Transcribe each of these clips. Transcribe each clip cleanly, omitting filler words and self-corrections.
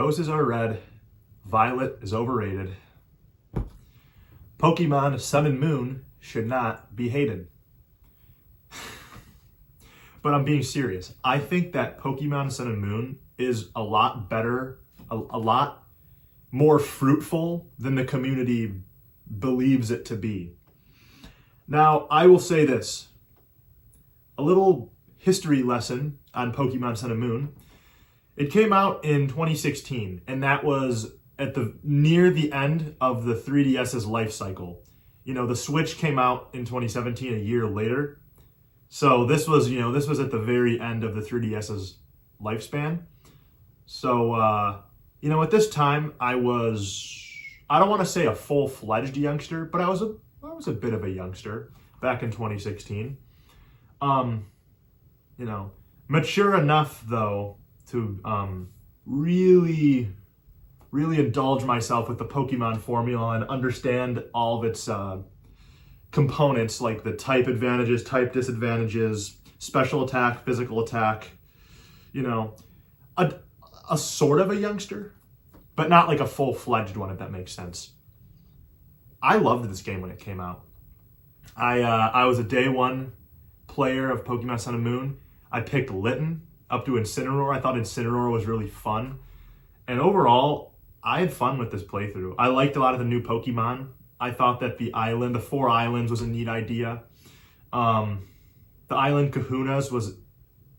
Roses are red, violet is overrated. Pokemon Sun and Moon should not be hated. But I'm being serious. I think that Pokemon Sun and Moon is a lot better, a lot more fruitful than the community believes it to be. Now, I will say this. A little history lesson on Pokemon Sun and Moon. It came out in 2016, and that was at near the end of the 3DS's life cycle. You know, the Switch came out in 2017, a year later. So this was at the very end of the 3DS's lifespan. So, at this time I don't want to say a full-fledged youngster, but I was a bit of a youngster back in 2016. Mature enough though to really indulge myself with the Pokemon formula and understand all of its components, like the type advantages, type disadvantages, special attack, physical attack. A sort of a youngster, but not like a full-fledged one, if that makes sense. I loved this game when it came out. I was a day one player of Pokemon Sun and Moon. I picked Litten up to Incineroar. I thought Incineroar was really fun. And overall, I had fun with this playthrough. I liked a lot of the new Pokemon. I thought that the 4 islands was a neat idea. The island Kahunas was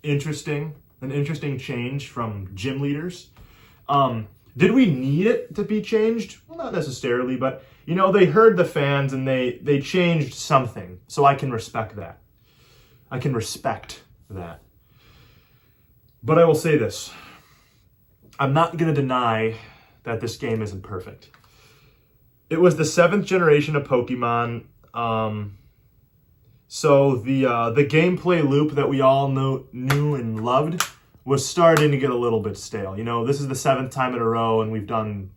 interesting, an interesting change from gym leaders. Did we need it to be changed? Well, not necessarily, but they heard the fans and they changed something. So I can respect that. But I will say this. I'm not going to deny that this game isn't perfect. It was the 7th generation of Pokemon. So the gameplay loop that we all knew and loved was starting to get a little bit stale. This is the 7th time in a row and we've done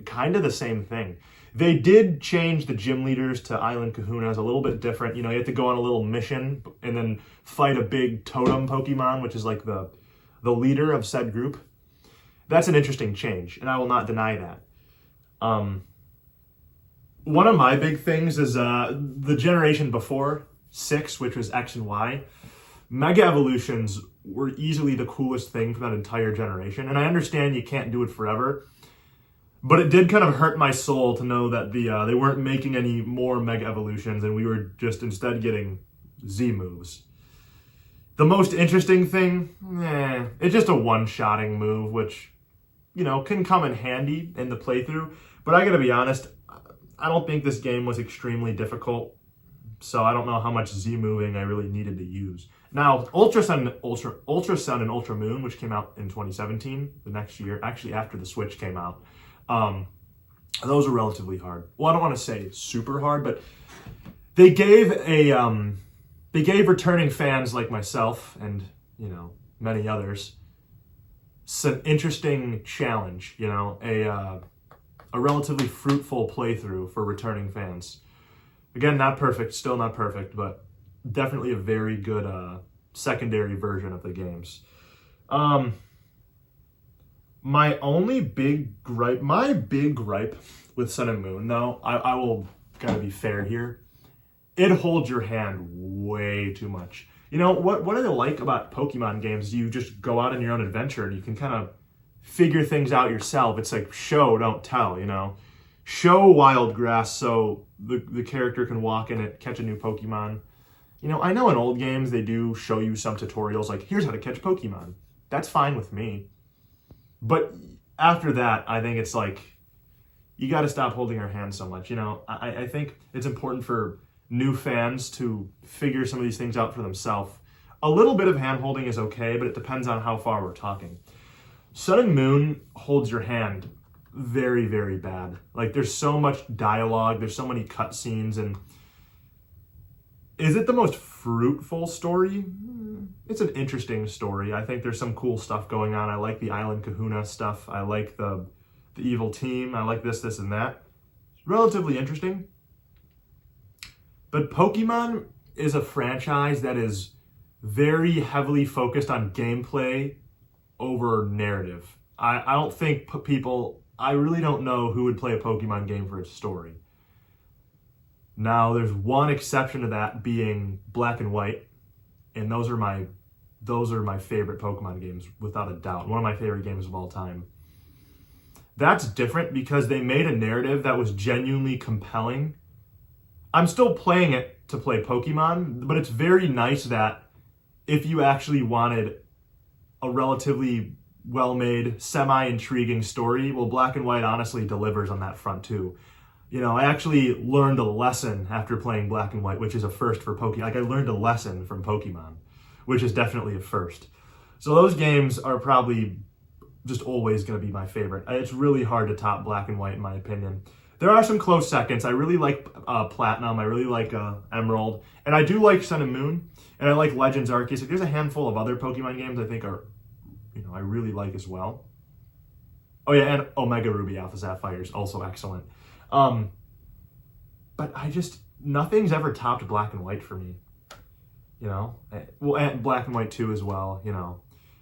kind of the same thing. They did change the gym leaders to Island Kahunas a little bit different. You have to go on a little mission and then fight a big totem Pokemon, which is like the leader of said group. That's an interesting change, and I will not deny that. One of my big things is the generation before, 6, which was X and Y. Mega Evolutions were easily the coolest thing for that entire generation, and I understand you can't do it forever. But it did kind of hurt my soul to know that they weren't making any more Mega Evolutions and we were just instead getting Z moves. The most interesting thing, it's just a one-shotting move, which, can come in handy in the playthrough. But I gotta be honest, I don't think this game was extremely difficult, so I don't know how much Z moving I really needed to use. Now, Ultra Sun and Ultra Moon, which came out in 2017, the next year, actually after the Switch came out, those are relatively hard. Well, I don't want to say super hard, but they gave returning fans like myself and, many others some interesting challenge, a relatively fruitful playthrough for returning fans. Again, not perfect, still not perfect, but definitely a very good secondary version of the games. My big gripe with Sun and Moon, though, I will gotta be fair here, it holds your hand way too much. What I like about Pokemon games, you just go out on your own adventure and you can kind of figure things out yourself. It's like show, don't tell, Show wild grass so the character can walk in it, catch a new Pokemon. I know in old games they do show you some tutorials like, here's how to catch Pokemon. That's fine with me. But after that, I think it's like, you got to stop holding our hands so much. I think it's important for new fans to figure some of these things out for themselves. A little bit of hand-holding is okay, but it depends on how far we're talking. Sun and Moon holds your hand very, very bad. Like, there's so much dialogue, there's so many cutscenes, and is it the most fruitful story? It's an interesting story. I think there's some cool stuff going on. I like the Island Kahuna stuff. I like the evil team. I like this, and that. It's relatively interesting. But Pokemon is a franchise that is very heavily focused on gameplay over narrative. I don't think I really don't know who would play a Pokemon game for its story. Now, there's one exception to that being Black and White, and those are my favorite Pokemon games, without a doubt. One of my favorite games of all time. That's different because they made a narrative that was genuinely compelling. I'm still playing it to play Pokemon, but it's very nice that if you actually wanted a relatively well-made, semi-intriguing story, well, Black and White honestly delivers on that front too. I actually learned a lesson after playing Black and White, which is a first for Pokemon. Like, I learned a lesson from Pokemon, which is definitely a first. So those games are probably just always going to be my favorite. It's really hard to top Black and White, in my opinion. There are some close seconds. I really like Platinum. I really like Emerald. And I do like Sun and Moon. And I like Legends Arceus. Like, there's a handful of other Pokemon games I think are, I really like as well. Oh yeah, and Omega Ruby Alpha Sapphire is also excellent. But nothing's ever topped Black and White for me. Well, and Black and White 2 as well,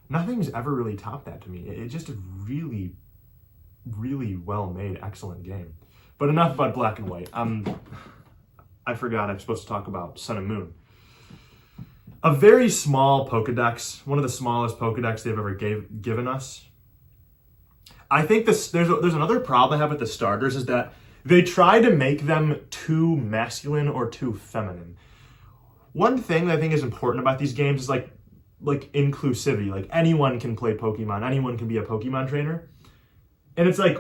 Nothing's ever really topped that to me. It's just a really, really well-made, excellent game. But enough about Black and White. I forgot I'm supposed to talk about Sun and Moon. A very small Pokedex, one of the smallest Pokedex they've ever given us. I think there's another problem I have with the starters is that they try to make them too masculine or too feminine. One thing that I think is important about these games is like inclusivity. Like, anyone can play Pokemon, anyone can be a Pokemon trainer. And it's like,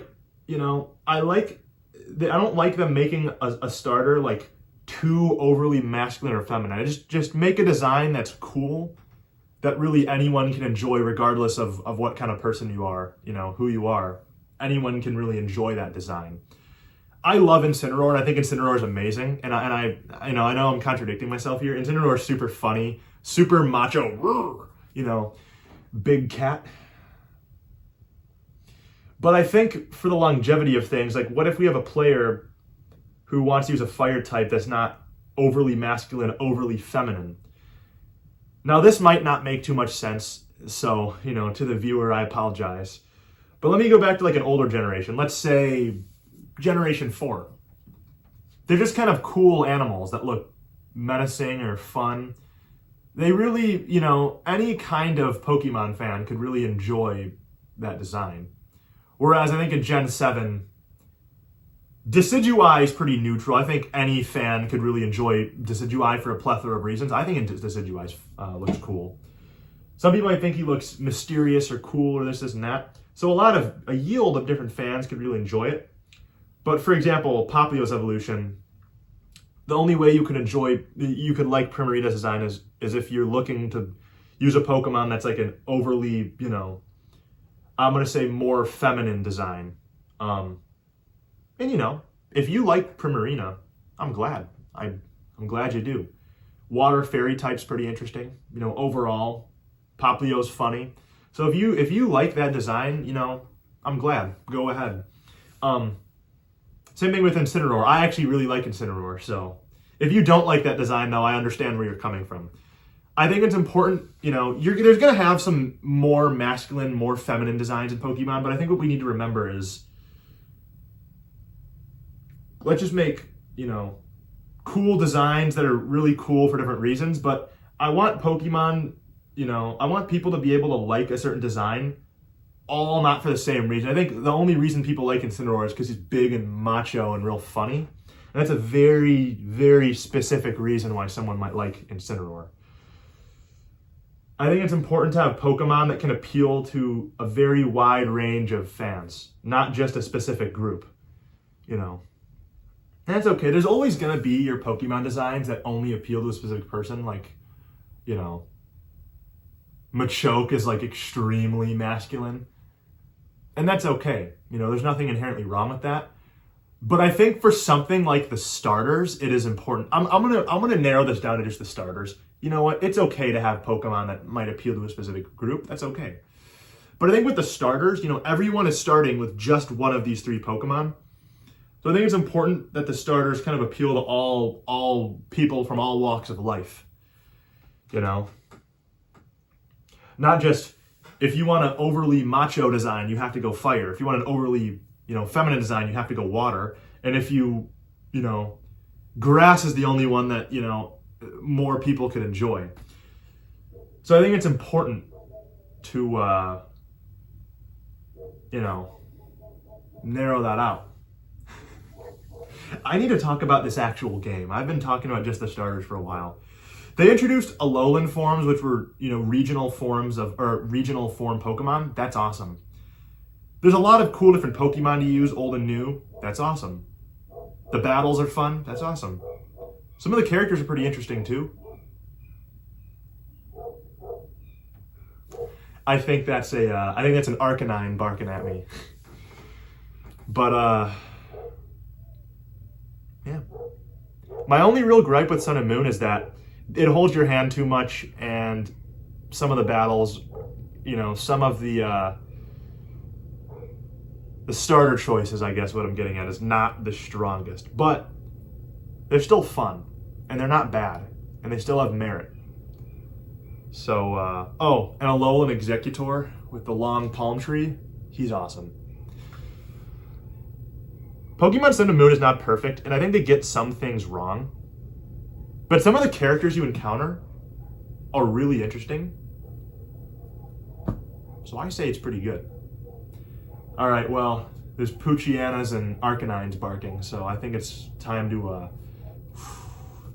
I don't like them making a starter like too overly masculine or feminine. I just make a design that's cool, that really anyone can enjoy regardless of what kind of person you are, who you are. Anyone can really enjoy that design. I love Incineroar, and I think Incineroar is amazing. And I know I'm contradicting myself here. Incineroar is super funny, super macho, big cat. But I think for the longevity of things, like, what if we have a player who wants to use a fire type that's not overly masculine, overly feminine? Now, this might not make too much sense, so, to the viewer, I apologize. But let me go back to like an older generation. Let's say Generation 4. They're just kind of cool animals that look menacing or fun. They really, any kind of Pokemon fan could really enjoy that design. Whereas I think in Gen 7, Decidueye is pretty neutral. I think any fan could really enjoy Decidueye for a plethora of reasons. I think Decidueye looks cool. Some people might think he looks mysterious or cool or this and that. So a yield of different fans could really enjoy it. But for example, Popplio's evolution, the only way you could like Primarina's design is if you're looking to use a Pokemon that's like an overly, I'm going to say more feminine design. And if you like Primarina, I'm glad. I'm glad you do. Water Fairy type's pretty interesting. Overall, Popplio's funny. So if you like that design, I'm glad. Go ahead. Same thing with Incineroar. I actually really like Incineroar. So if you don't like that design, though, I understand where you're coming from. I think it's important, there's going to have some more masculine, more feminine designs in Pokemon, but I think what we need to remember is, let's just make, cool designs that are really cool for different reasons, but I want Pokemon, I want people to be able to like a certain design, all not for the same reason. I think the only reason people like Incineroar is because he's big and macho and real funny. And that's a very, very specific reason why someone might like Incineroar. I think it's important to have Pokemon that can appeal to a very wide range of fans, not just a specific group, And that's okay. There's always going to be your Pokemon designs that only appeal to a specific person, like, Machoke is like extremely masculine. And that's okay. There's nothing inherently wrong with that. But I think for something like the starters, it is important. I'm gonna narrow this down to just the starters. You know what? It's okay to have Pokemon that might appeal to a specific group. That's okay. But I think with the starters, everyone is starting with just one of these three Pokemon. So I think it's important that the starters kind of appeal to all people from all walks of life. Not just If you want an overly macho design, you have to go fire. If you want an overly, feminine design, you have to go water. And if grass is the only one that, more people could enjoy. So I think it's important to, narrow that out. I need to talk about this actual game. I've been talking about just the starters for a while. They introduced Alolan forms, which were, regional form Pokemon. That's awesome. There's a lot of cool different Pokemon to use, old and new. That's awesome. The battles are fun. That's awesome. Some of the characters are pretty interesting too. I think that's an Arcanine barking at me. But yeah. My only real gripe with Sun and Moon is that it holds your hand too much, and some of the battles, some of the starter choices, I guess what I'm getting at, is not the strongest. But they're still fun, and they're not bad, and they still have merit. So, and Alolan Executor with the long palm tree, he's awesome. Pokemon Sun and Moon is not perfect, and I think they get some things wrong. But some of the characters you encounter are really interesting. So I say it's pretty good. All right, well, there's Poochyena and Arcanines barking, so I think it's time to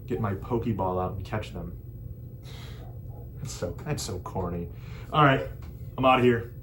get my Pokeball out and catch them. That's so corny. All right, I'm out of here.